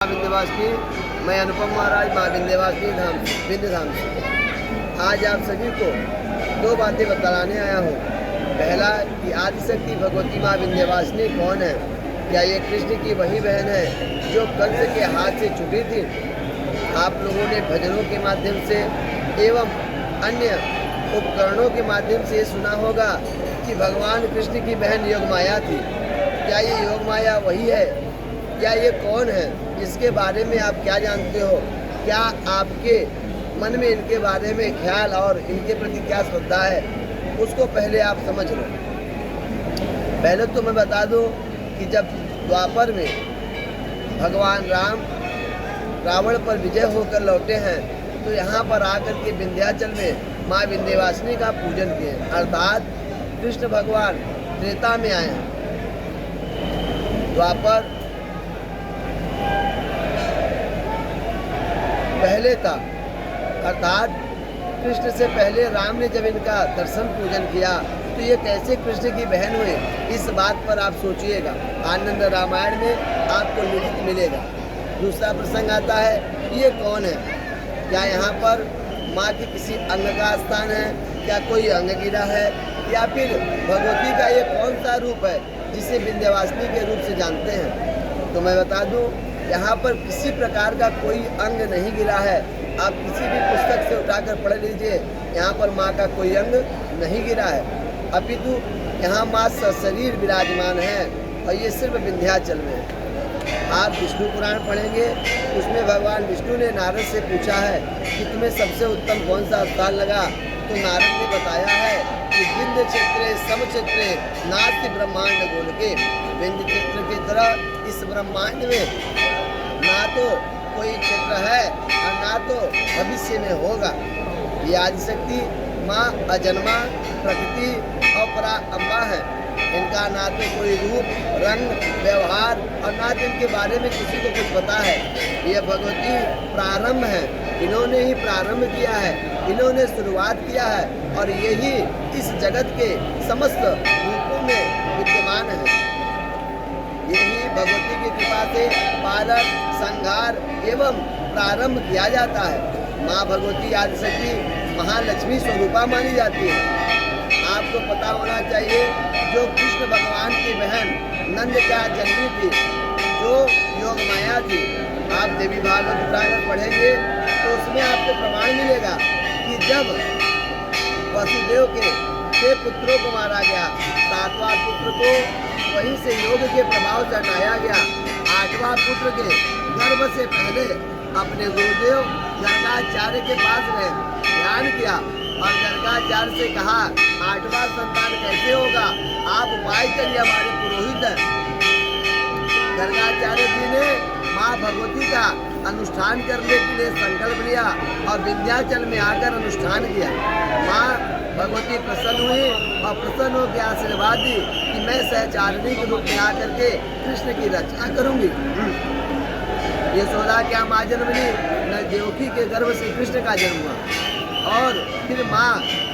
विंध्यवासिनी, मैं अनुपम महाराज माँ विंध्यवासिनी धाम विंध्य धाम से आज आप सभी को दो बातें बतलाने आया हूँ। पहला कि आदिशक्ति भगवती माँ विंध्यवासिनी कौन है। क्या ये कृष्ण की वही बहन है जो कंस के हाथ से छुटी थी। आप लोगों ने भजनों के माध्यम से एवं अन्य उपकरणों के माध्यम से ये सुना होगा कि भगवान कृष्ण की बहन योगमाया थी। क्या ये योगमाया वही है? क्या ये कौन है? इसके बारे में आप क्या जानते हो? क्या आपके मन में इनके बारे में ख्याल और इनके प्रति क्या श्रद्धा है, उसको पहले आप समझ लो। पहले तो मैं बता दूं कि जब द्वापर में भगवान राम रावण पर विजय होकर लौटे हैं तो यहाँ पर आकर के विंध्याचल में माँ विंध्यवासिनी का पूजन किए, अर्थात कृष्ण भगवान त्रेता में आए हैं। द्वापर पहले था, अर्थात कृष्ण से पहले राम ने जब इनका दर्शन पूजन किया तो ये कैसे कृष्ण की बहन हुए, इस बात पर आप सोचिएगा। आनंद रामायण में आपको लिखित मिलेगा। दूसरा प्रसंग आता है, ये कौन है? क्या यहाँ पर माँ के किसी अंग का स्थान है? क्या कोई अंग गिरा है? या फिर भगवती का ये कौन सा रूप है जिसे विंध्यवासिनी के रूप से जानते हैं? तो मैं बता दूं, यहाँ पर किसी प्रकार का कोई अंग नहीं गिरा है। आप किसी भी पुस्तक से उठाकर पढ़ लीजिए, यहाँ पर माँ का कोई अंग नहीं गिरा है, अपितु यहाँ माँ सशरीर विराजमान है और ये सिर्फ विंध्याचल में है। आप विष्णु पुराण पढ़ेंगे, उसमें भगवान विष्णु ने नारद से पूछा है कि तुम्हें सबसे उत्तम कौन सा स्थान लगा। तो नारद ने बताया है कि विंध्य क्षेत्रे सम क्षेत्रे नास्ति ब्रह्मांड गोल के। विंध्य क्षेत्र की तरह इस ब्रह्मांड में ना तो कोई क्षेत्र है और ना तो भविष्य में होगा। ये आदिशक्ति माँ अजन्मा प्रकृति और परा अम्बा है। इनका ना तो कोई रूप रंग व्यवहार और ना तो इनके बारे में किसी को कुछ पता है। ये भगवती प्रारंभ है, इन्होंने ही प्रारंभ किया है, इन्होंने शुरुआत किया है और यही इस जगत के समस्त रूपों में विद्यमान है। यही भगवती की कृपा से पालन संहार एवं प्रारंभ किया जाता है। माँ भगवती आदिशक्ति महालक्ष्मी स्वरूपा मानी जाती है। आपको पता होना चाहिए, जो कृष्ण भगवान की बहन नंद क्या जन्मी थी, जो योगमाया थी। आप देवी भागवत पुराण पढ़ेंगे तो उसमें आपको प्रमाण मिलेगा कि जब वसुदेव के 6 पुत्रों को मारा गया, 7वां पुत्र को वहीं से योग के प्रभाव से हटाया गया। 8वां पुत्र के गर्भ से पहले अपने गुरुदेव गर्गाचार्य के पास गए, ध्यान किया और गर्गाचार्य से कहा 8वां संतान कैसे होगा, आप उपाय करिए, हमारे पुरोहित हैं। गर्गाचार्य जी ने माँ भगवती का अनुष्ठान करने के लिए संकल्प लिया और विंध्याचल में आकर अनुष्ठान किया। माँ भगवती प्रसन्न हुई और प्रसन्न होकर आशीर्वाद दी कि मैं सहचारिणी के रूप में आकर के कृष्ण की रक्षा करूंगी। यशोदा क्या माँ जन्म ली, न देवकी के गर्भ से कृष्ण का जन्म हुआ। और फिर माँ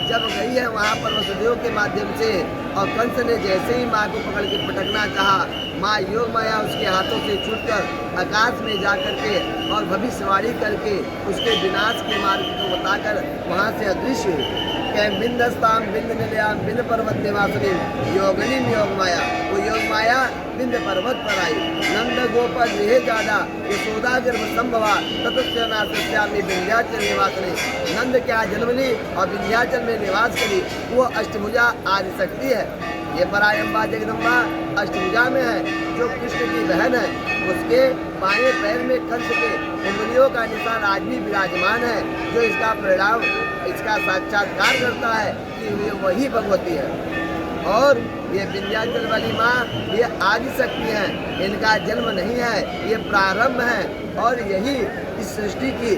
जब गई है वहाँ पर वसुदेव के माध्यम से और कंस ने जैसे ही माँ को पकड़ के पटकना चाहा, माँ योग माया उसके हाथों से छूटकर आकाश में जा करके और भविष्यवाणी करके उसके विनाश के मार्ग को बताकर वहाँ से अदृश्य हुई। बिंदस्ताम बिंद निलयाम बिंद पर्वत निवासिनी योगिनी योग माया, वो योग माया बिंद पर्वत पर आई। नंद गोपर गृह जादा यशोदा गर्भ संभवा तत्स्यामी विंध्याचल निवासिनी। नंद क्या जन्म ली और विंध्याचल में निवास करी, वो अष्टभुजा आदिशक्ति है। ये परायम्बा जगदम्बा अष्टभुजा में है, जो कृष्ण की बहन है। उसके बाएं पैर में कंस के उंगलियों का निशान आज भी विराजमान है, जो इसका परिणाम इसका साक्षात्कार करता है कि ये वही भगवती है। और ये विंध्याचल वाली माँ ये आदिशक्ति है, इनका जन्म नहीं है, ये प्रारंभ है और यही इस सृष्टि की